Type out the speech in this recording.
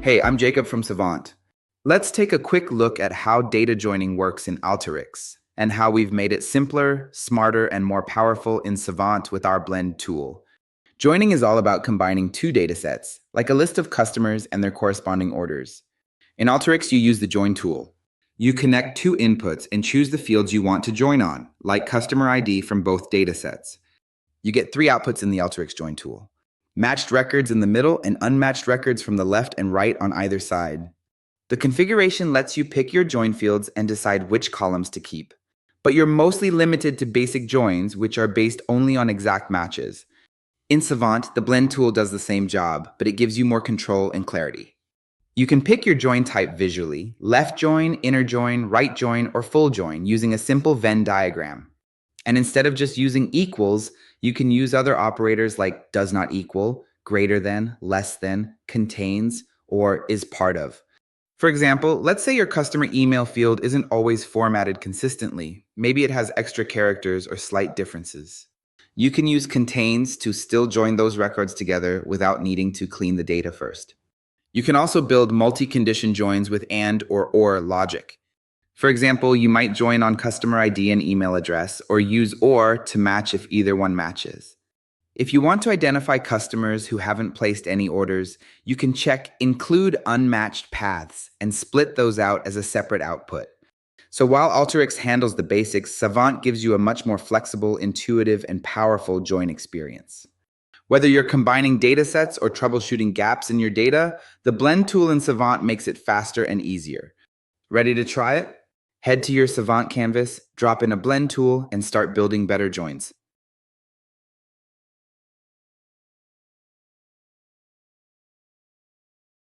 Hey, I'm Jacob from Savant. Let's take a quick look at how data joining works in Alteryx and how we've made it simpler, smarter, and more powerful in Savant with our Blend tool. Joining is all about combining two datasets, like a list of customers and their corresponding orders. In Alteryx, you use the Join tool. You connect two inputs and choose the fields you want to join on, like customer ID from both datasets. You get three outputs in the Alteryx Join tool: matched records in the middle and unmatched records from the left and right on either side. The configuration lets you pick your join fields and decide which columns to keep. But you're mostly limited to basic joins, which are based only on exact matches. In Savant, the Blend tool does the same job, but it gives you more control and clarity. You can pick your join type visually: left join, inner join, right join, or full join using a simple Venn diagram. And instead of just using equals, you can use other operators like does not equal, greater than, less than, contains, or is part of. For example, let's say your customer email field isn't always formatted consistently. Maybe it has extra characters or slight differences. You can use contains to still join those records together without needing to clean the data first. You can also build multi-condition joins with and or logic. For example, you might join on customer ID and email address, or use or to match if either one matches. If you want to identify customers who haven't placed any orders, you can check Include Unmatched Paths and split those out as a separate output. So while Alteryx handles the basics, Savant gives you a much more flexible, intuitive, and powerful join experience. Whether you're combining datasets or troubleshooting gaps in your data, the Blend tool in Savant makes it faster and easier. Ready to try it? Head to your Savant canvas, drop in a Blend tool, and start building better joins.